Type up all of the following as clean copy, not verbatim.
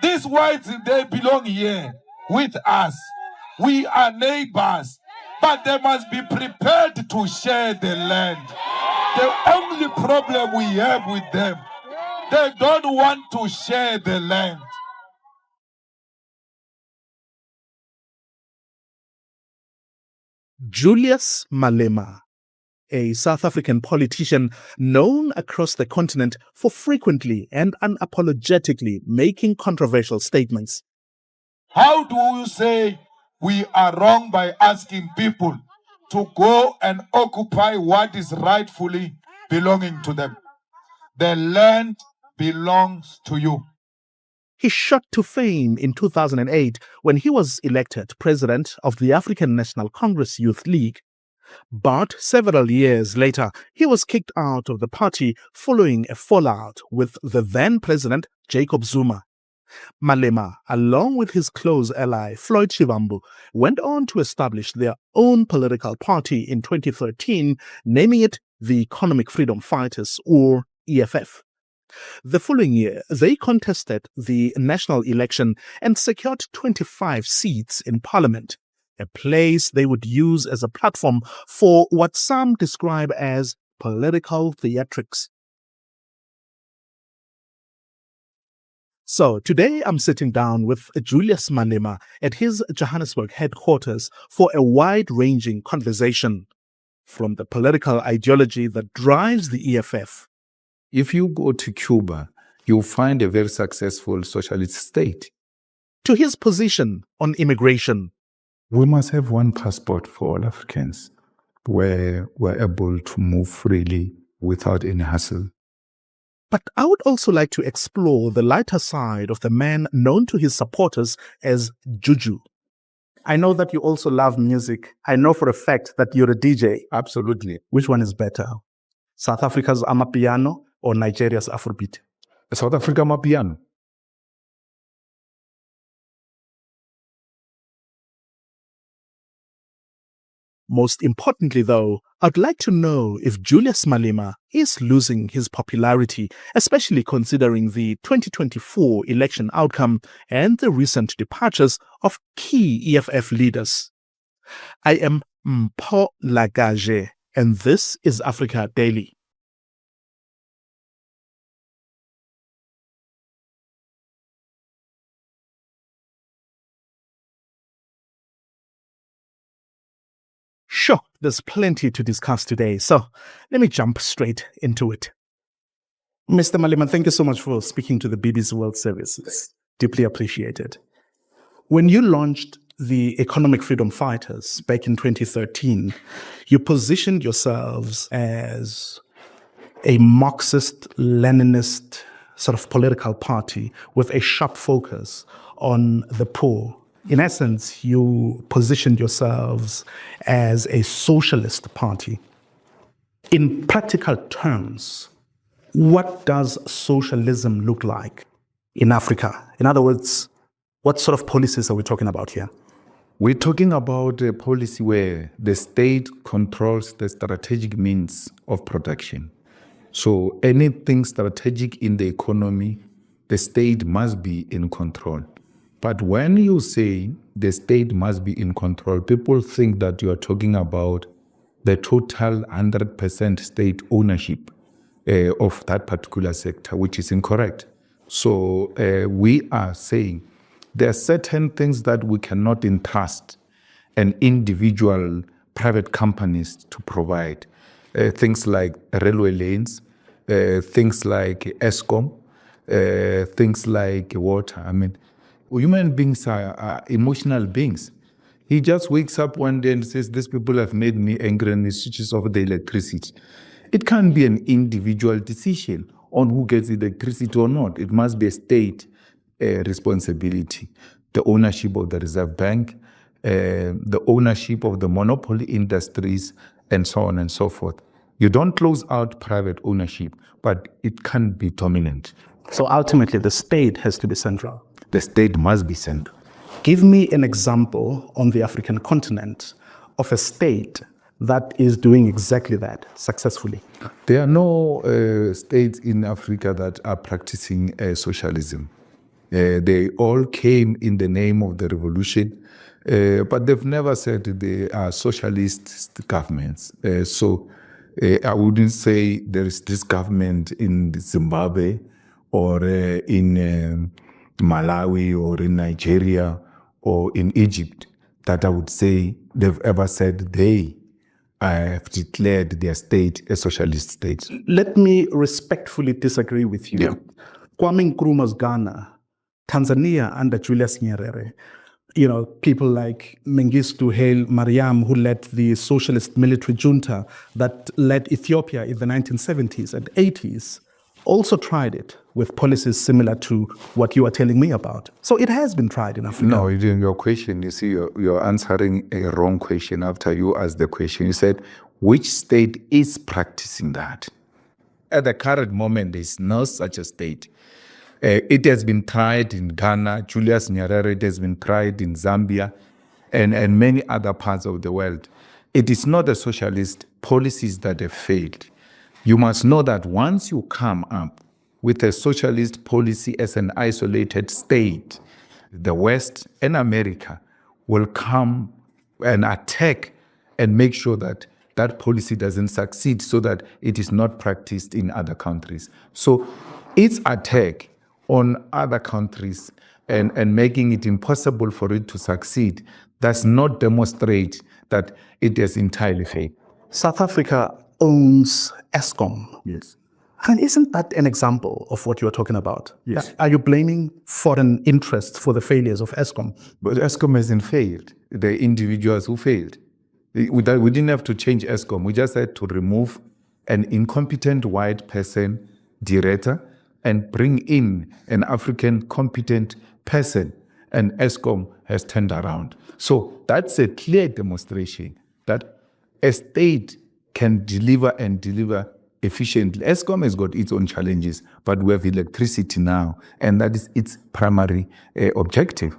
These whites, they belong here with us. We are neighbors, but they must be prepared to share the land. The only problem we have with them, they don't want to share the land. Julius Malema, a South African politician known across the continent for frequently and unapologetically making controversial statements. How do you say we are wrong by asking people to go and occupy what is rightfully belonging to them? The land belongs to you. He shot to fame in 2008 when he was elected president of the African National Congress Youth League. But several years later, he was kicked out of the party following a fallout with the then president, Jacob Zuma. Malema, along with his close ally Floyd Shivambu, went on to establish their own political party in 2013, naming it the Economic Freedom Fighters, or EFF. The following year, they contested the national election and secured 25 seats in parliament, a place they would use as a platform for what some describe as political theatrics. So today I'm sitting down with Julius Malema at his Johannesburg headquarters for a wide-ranging conversation, from the political ideology that drives the EFF. If you go to Cuba, you'll find a very successful socialist state. To his position on immigration. We must have one passport for all Africans, where we're able to move freely without any hassle. But I would also like to explore the lighter side of the man known to his supporters as Juju. I know that you also love music. I know for a fact that you're a DJ. Absolutely. Which one is better? South Africa's Amapiano or Nigeria's Afrobeat? South Africa Amapiano. Most importantly, though, I'd like to know if Julius Malema is losing his popularity, especially considering the 2024 election outcome and the recent departures of key EFF leaders. I am Mpho Lakaje, and this is Africa Daily. Sure, there's plenty to discuss today, so let me jump straight into it. Mr. Malema, thank you so much for speaking to the BBC World Service. It's deeply appreciated. When you launched the Economic Freedom Fighters back in 2013, you positioned yourselves as a Marxist-Leninist sort of political party with a sharp focus on the poor. In essence, you positioned yourselves as a socialist party. In practical terms, what does socialism look like in Africa? In other words, what sort of policies are we talking about here? We're talking about a policy where the state controls the strategic means of production. So anything strategic in the economy, the state must be in control. But when you say the state must be in control, people think that you are talking about the total 100% state ownership of that particular sector, which is incorrect. So we are saying there are certain things that we cannot entrust an individual private companies to provide. Things like railway lanes, things like ESCOM, things like water. I mean, human beings are emotional beings. He just wakes up one day and says, these people have made me angry, and he switches off the electricity. It can't be an individual decision on who gets electricity or not. It must be a state responsibility. The ownership of the Reserve Bank, the ownership of the monopoly industries, and so on and so forth. You don't close out private ownership, but it can be dominant. So ultimately, the state has to be central. The state must be central. Give me an example on the African continent of a state that is doing exactly that successfully. There are no states in Africa that are practicing socialism. They all came in the name of the revolution, but they've never said they are socialist governments. I wouldn't say there is this government in Zimbabwe or in Malawi or in Nigeria or in Egypt that I would say they've ever said they have declared their state a socialist state. Let me respectfully disagree with you. Yeah. Kwame Nkrumah's Ghana, Tanzania under Julius Nyerere, people like Mengistu Haile Mariam, who led the socialist military junta that led Ethiopia in the 1970s and 80s, also tried it with policies similar to what you are telling me about. So it has been tried in Africa. No, your question, you see, you're answering a wrong question after you asked the question. You said, which state is practicing that? At the current moment, there is no such a state. It has been tried in Ghana, Julius Nyerere, it has been tried in Zambia, and many other parts of the world. It is not the socialist policies that have failed. You must know that once you come up with a socialist policy as an isolated state, the West and America will come and attack and make sure that that policy doesn't succeed so that it is not practiced in other countries. So its attack on other countries and making it impossible for it to succeed does not demonstrate that it has entirely failed. South Africa owns Eskom. Yes. And isn't that an example of what you're talking about? Yes. Are you blaming foreign interests for the failures of Eskom? But Eskom hasn't failed. The individuals who failed. We didn't have to change Eskom. We just had to remove an incompetent white person, director, and bring in an African competent person. And Eskom has turned around. So that's a clear demonstration that a state can deliver and deliver efficiently. Eskom has got its own challenges, but we have electricity now, and that is its primary objective.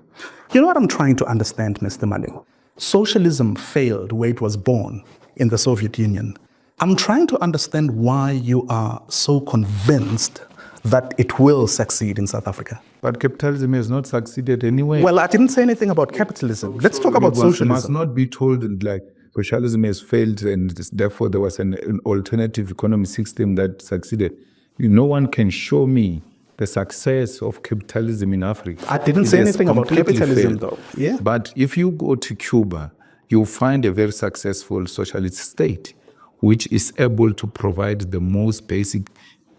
You know what I'm trying to understand, Mr. Malema? Socialism failed where it was born in the Soviet Union. I'm trying to understand why you are so convinced that it will succeed in South Africa. But capitalism has not succeeded anyway. Well, I didn't say anything about capitalism. Let's talk about socialism. Must not be told like socialism has failed and therefore there was an alternative economic system that succeeded. No one can show me the success of capitalism in Africa. I didn't say anything about capitalism though. Yeah. But if you go to Cuba, you'll find a very successful socialist state, which is able to provide the most basic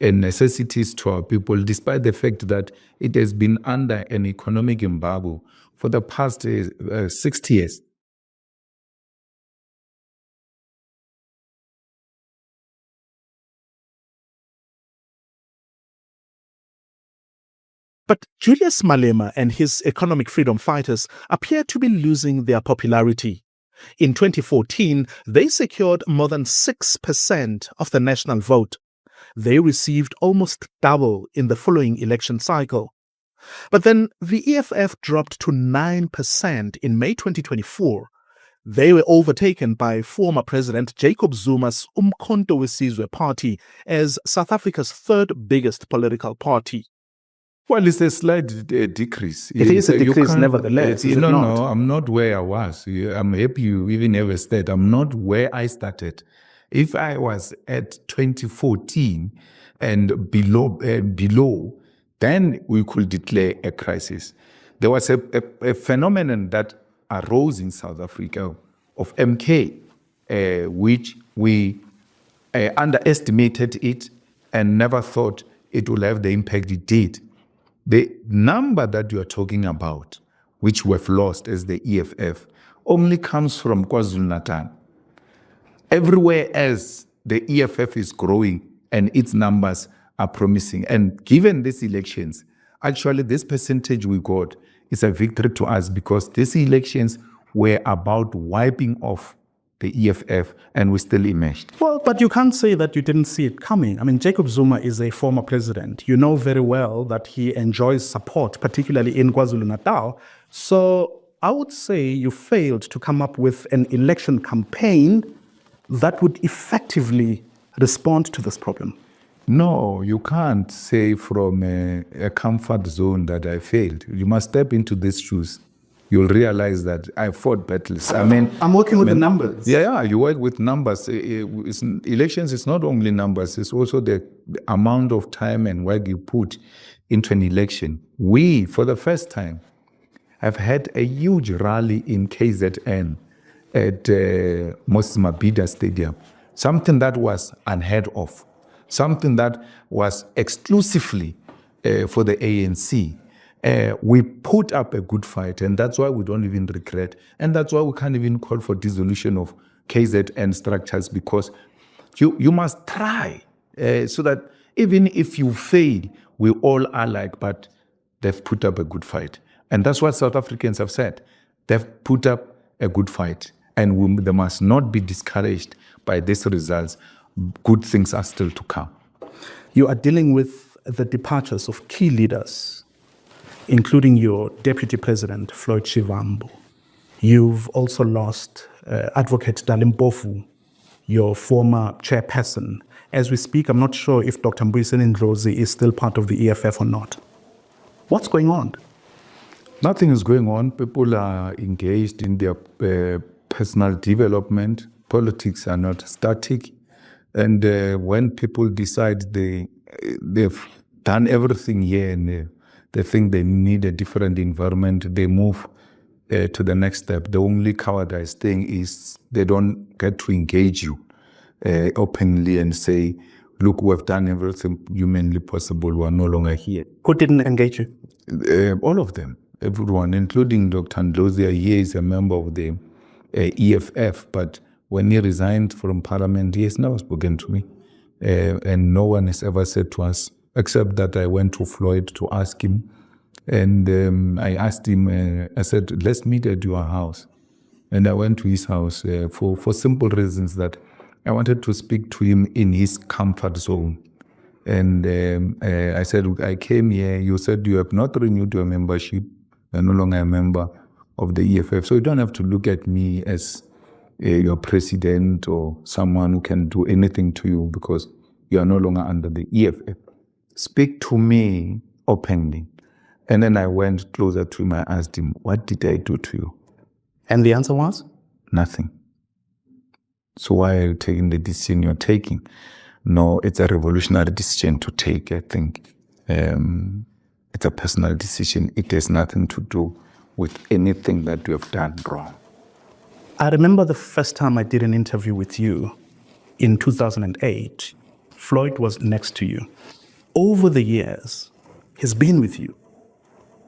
necessities to our people, despite the fact that it has been under an economic embargo for the past 60 years. But Julius Malema and his economic freedom fighters appear to be losing their popularity. In 2014, they secured more than 6% of the national vote. They received almost double in the following election cycle. But then the EFF dropped to 9% in May 2024. They were overtaken by former President Jacob Zuma's Wesizwe party as South Africa's third biggest political party. Well, it's a slight decrease. It is a decrease nevertheless. No, I'm not where I was. I'm happy you even have a state. I'm not where I started. If I was at 2014 and below, then we could declare a crisis. There was a phenomenon that arose in South Africa of MK, which we underestimated it and never thought it would have the impact it did. The number that you are talking about, which we've lost as the EFF, only comes from KwaZulu-Natal. Everywhere else, the EFF is growing and its numbers are promising. And given these elections, actually this percentage we got is a victory to us because these elections were about wiping off the EFF and we still emerged. Well, but you can't say that you didn't see it coming. I mean, Jacob Zuma is a former president. You know very well that he enjoys support, particularly in KwaZulu-Natal. So I would say you failed to come up with an election campaign that would effectively respond to this problem. No, you can't say from a comfort zone that I failed. You must step into these shoes. You'll realize that I fought battles. I mean, I'm working with the numbers. Yeah, you work with numbers. Elections is not only numbers, it's also the amount of time and work you put into an election. We, for the first time, have had a huge rally in KZN at Moses Mabhida Stadium, something that was unheard of, something that was exclusively for the ANC. We put up a good fight, and that's why we don't even regret, and that's why we can't even call for dissolution of KZN structures, because you must try so that even if you fail, we all are like, but they've put up a good fight. And that's what South Africans have said. They've put up a good fight, and they must not be discouraged by these results. Good things are still to come. You are dealing with the departures of key leaders, including your deputy president, Floyd Shivambu. You've also lost Advocate Mpho, your former chairperson. As we speak, I'm not sure if Dr. Mbuyiseni Ndlozi is still part of the EFF or not. What's going on? Nothing is going on. People are engaged in their personal development. Politics are not static. And when people decide they've done everything here and they think they need a different environment, they move to the next step. The only cowardice thing is they don't get to engage you openly and say, look, we've done everything humanly possible. We are no longer here. Who didn't engage you? All of them, everyone, including Dr. Ndlozi. He is a member of the EFF, but when he resigned from Parliament, he has never spoken to me. And no one has ever said to us, except that I went to Floyd to ask him. And I asked him, I said, let's meet at your house. And I went to his house for simple reasons, that I wanted to speak to him in his comfort zone. And I said, I came here, you said you have not renewed your membership. You're no longer a member of the EFF. So you don't have to look at me as your president or someone who can do anything to you because you are no longer under the EFF. Speak to me openly. And then I went closer to him. I asked him, what did I do to you? And the answer was? Nothing. So why are you taking the decision you're taking? No, it's a revolutionary decision to take, I think. It's a personal decision. It has nothing to do with anything that you have done wrong. I remember the first time I did an interview with you in 2008. Floyd was next to you. Over the years, he's been with you.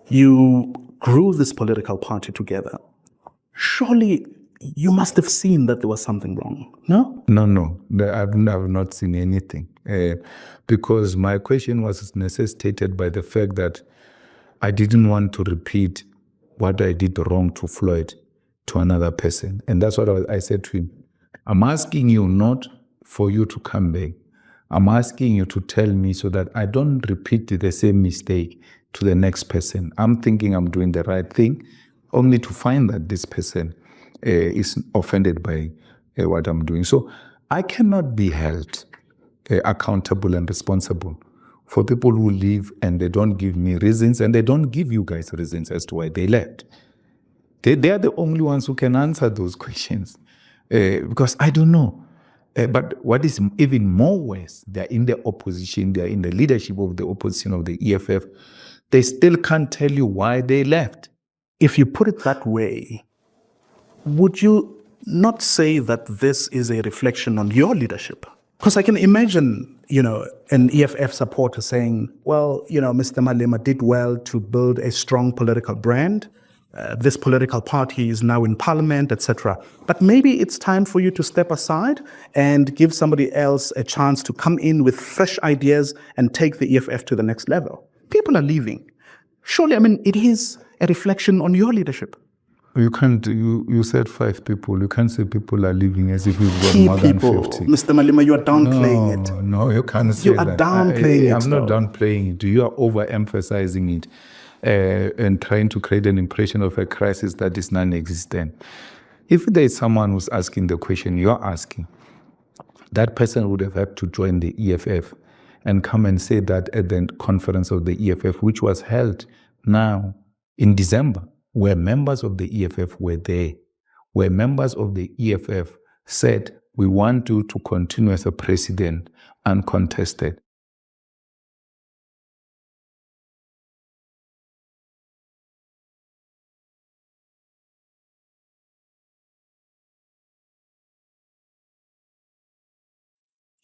You grew this political party together. Surely you must have seen that there was something wrong, no? No. I've not seen anything. Because my question was necessitated by the fact that I didn't want to repeat what I did wrong to Floyd to another person. And that's what I said to him. I'm asking you not for you to come back. I'm asking you to tell me so that I don't repeat the same mistake to the next person. I'm thinking I'm doing the right thing, only to find that this person is offended by what I'm doing. So I cannot be held accountable and responsible for people who leave and they don't give me reasons, and they don't give you guys reasons as to why they left. They are the only ones who can answer those questions because I don't know. But what is even more worse, they're in the opposition, they're in the leadership of the opposition of the EFF. They still can't tell you why they left. If you put it that way, would you not say that this is a reflection on your leadership? Because I can imagine, an EFF supporter saying, well, Mr. Malema did well to build a strong political brand. This political party is now in parliament, etc. But maybe it's time for you to step aside and give somebody else a chance to come in with fresh ideas and take the EFF to the next level. People are leaving. Surely, it is a reflection on your leadership. You can't, you said 5 people. You can't say people are leaving as if we've got Key more people. than 50. Mr. Malema, you are downplaying it. No, you can't say that. You are downplaying it. I'm not downplaying it. You are overemphasizing it and trying to create an impression of a crisis that is non-existent. If there is someone who's asking the question you're asking, that person would have had to join the EFF and come and say that at the conference of the EFF, which was held now in December, where members of the EFF were there, where members of the EFF said, we want you to continue as a president uncontested.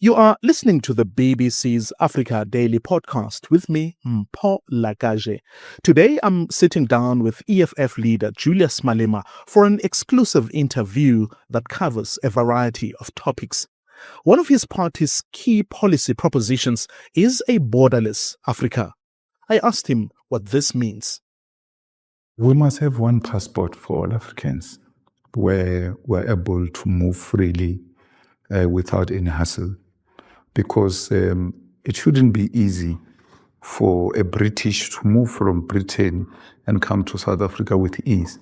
You are listening to the BBC's Africa Daily podcast with me, Mpho Lakaje. Today, I'm sitting down with EFF leader Julius Malema for an exclusive interview that covers a variety of topics. One of his party's key policy propositions is a borderless Africa. I asked him what this means. We must have one passport for all Africans, where we're able to move freely without any hassle. Because it shouldn't be easy for a British to move from Britain and come to South Africa with ease.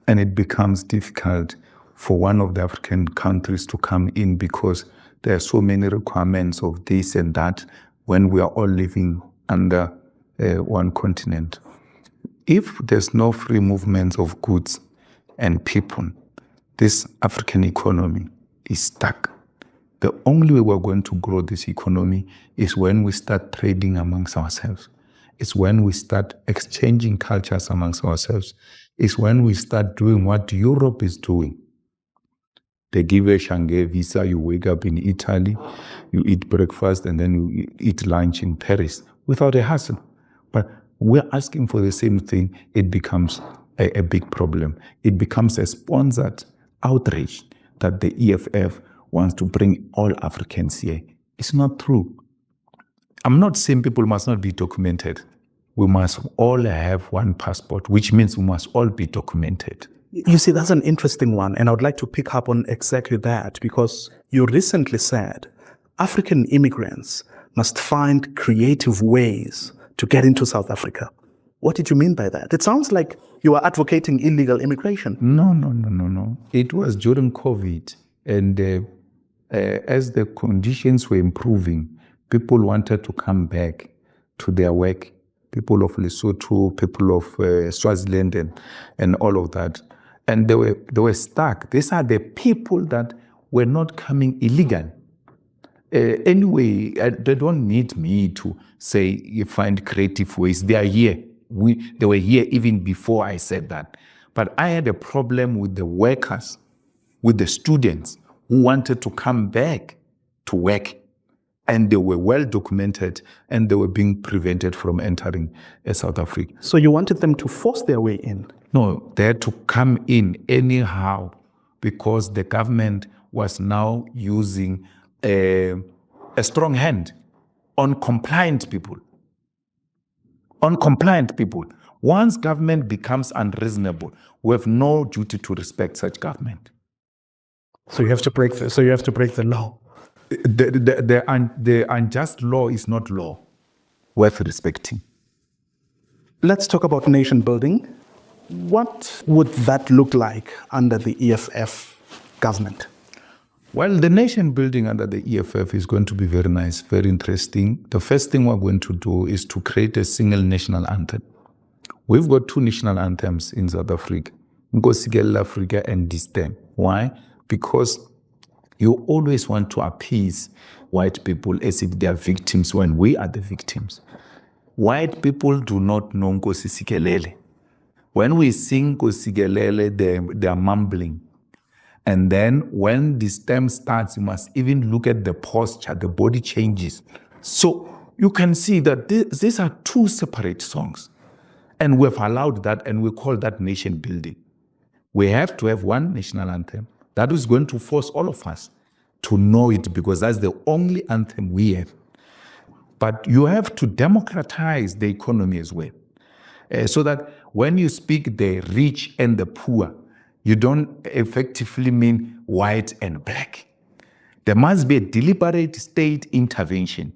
And it becomes difficult for one of the African countries to come in because there are so many requirements of this and that when we are all living under one continent. If there's no free movement of goods and people, this African economy is stuck. The only way we're going to grow this economy is when we start trading amongst ourselves. It's when we start exchanging cultures amongst ourselves. It's when we start doing what Europe is doing. They give you a Shanghai visa, you wake up in Italy, you eat breakfast, and then you eat lunch in Paris without a hassle. But we're asking for the same thing. It becomes a big problem. It becomes a sponsored outrage that the EFF wants to bring all Africans here. It's not true. I'm not saying people must not be documented. We must all have one passport, which means we must all be documented. You see, that's an interesting one, and I would like to pick up on exactly that because you recently said African immigrants must find creative ways to get into South Africa. What did you mean by that? It sounds like you are advocating illegal immigration. No. It was during COVID, and as the conditions were improving, people wanted to come back to their work. People of Lesotho, people of Swaziland, and all of that. And they were stuck. These are the people that were not coming illegal. Anyway, they don't need me to say you find creative ways. They are here. They were here even before I said that. But I had a problem with the workers, with the students who wanted to come back to work. And they were well documented and they were being prevented from entering South Africa. So you wanted them to force their way in? No, they had to come in anyhow because the government was now using a strong hand on compliant people. On compliant people. Once government becomes unreasonable, we have no duty to respect such government. So you have to break the law. The unjust law is not law worth respecting. Let's talk about nation building. What would that look like under the EFF government? Well, the nation building under the EFF is going to be very nice, very interesting. The first thing we're going to do is to create a single national anthem. We've got two national anthems in South Africa, Nkosi Africa and this time. Why? Because you always want to appease white people as if they are victims when we are the victims. White people do not know Nkosi Sikelel. When we sing Nkosi Sikelel, they are mumbling. And then when the stem starts, you must even look at the posture, the body changes. So you can see that these are two separate songs. And we've allowed that and we call that nation building. We have to have one national anthem. That is going to force all of us to know it because that's the only anthem we have. But you have to democratize the economy as well. So that when you speak the rich and the poor, you don't effectively mean white and black. There must be a deliberate state intervention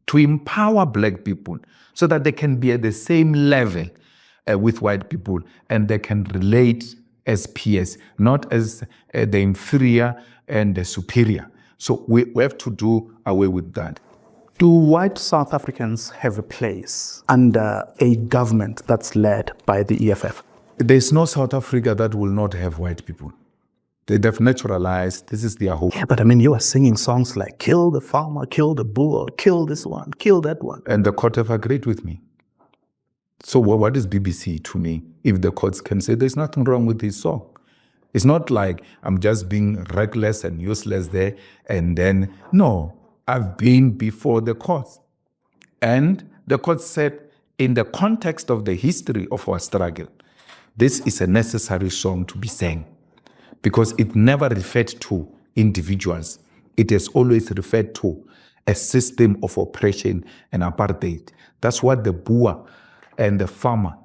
to empower black people so that they can be at the same level with white people and they can relate as peers, not as the inferior and the superior. So we have to do away with that. Do white South Africans have a place under a government that's led by the EFF? There's no South Africa that will not have white people. They've naturalized, this is their home. Yeah, but I mean, you are singing songs like kill the farmer, kill the bull, kill this one, kill that one. And the court have agreed with me. So what is BBC to me if the courts can say there's nothing wrong with this song? It's not like I'm just being reckless and useless there and then, no, I've been before the courts. And the court said, in the context of the history of our struggle, this is a necessary song to be sang because it never referred to individuals. It has always referred to a system of oppression and apartheid. That's what the Boer and the farmer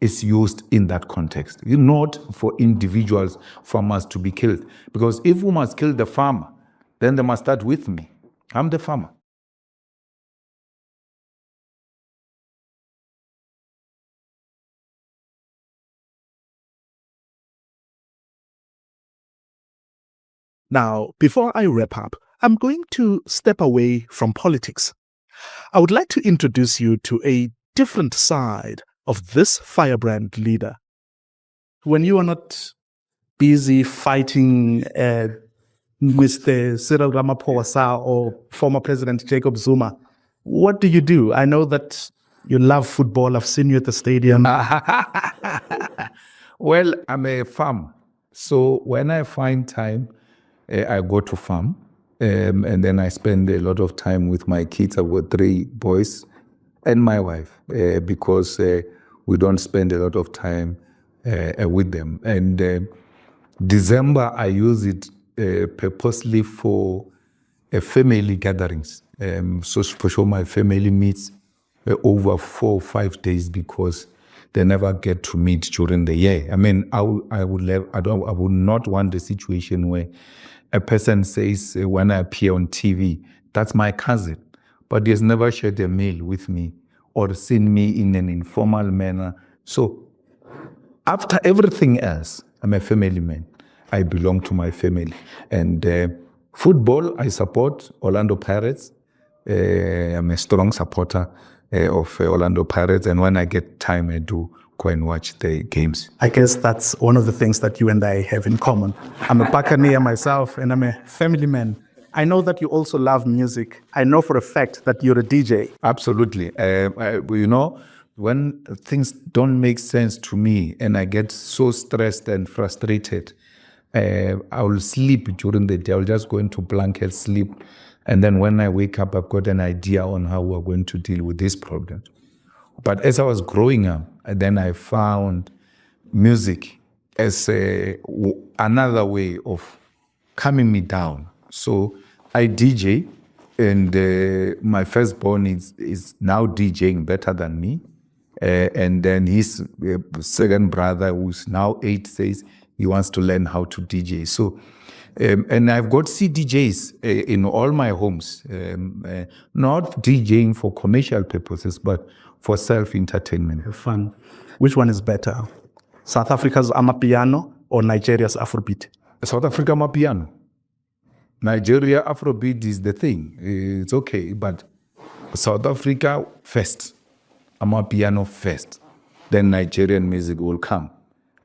is used in that context. Not for individuals, farmers to be killed. Because if we must kill the farmer, then they must start with me. I'm the farmer. Now, before I wrap up, I'm going to step away from politics. I would like to introduce you to a different side of this firebrand leader. When you are not busy fighting Mr. Cyril Ramaphosa or former President Jacob Zuma, what do you do? I know that you love football. I've seen you at the stadium. Well, I'm a farmer. So when I find time, I go to farm. And then I spend a lot of time with my kids. I've got 3 boys and my wife because we don't spend a lot of time with them. And December, I use it purposely for family gatherings. So for sure, my family meets over 4 or 5 days because they never get to meet during the year. I mean, I would not want the situation where a person says when I appear on TV, that's my cousin, but he has never shared a meal with me or seen me in an informal manner. So after everything else, I'm a family man. I belong to my family. And football, I support Orlando Pirates. I'm a strong supporter of Orlando Pirates. And when I get time, I do go and watch the games. I guess that's one of the things that you and I have in common. I'm a Buccaneer myself, and I'm a family man. I know that you also love music. I know for a fact that you're a DJ. Absolutely. You know, when things don't make sense to me and I get so stressed and frustrated, I will sleep during the day. I'll just go into blanket, sleep. And then when I wake up, I've got an idea on how we're going to deal with this problem. But as I was growing up, then I found music as another way of calming me down. So I DJ, and my firstborn is now DJing better than me. And then his second brother, who's now 8, says he wants to learn how to DJ. So, and I've got CDJs in all my homes, not DJing for commercial purposes, but for self-entertainment. Fun. Which one is better? South Africa's Amapiano or Nigeria's Afrobeat? South Africa Amapiano. Nigeria Afrobeat is the thing. It's okay, but South Africa first. Amapiano first. Then Nigerian music will come.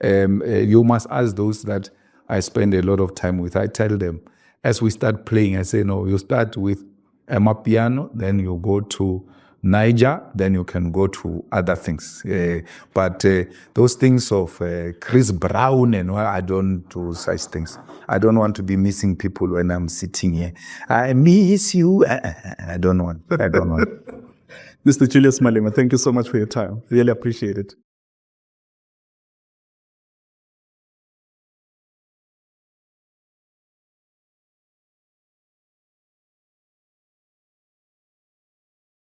You must ask those that I spend a lot of time with. I tell them, as we start playing, I say, no, you start with Amapiano, then you go to Niger, then you can go to other things. But those things of Chris Brown and all, I don't do such things. I don't want to be missing people when I'm sitting here. I miss you. I don't want. Mr. Julius Malema, thank you so much for your time. Really appreciate it.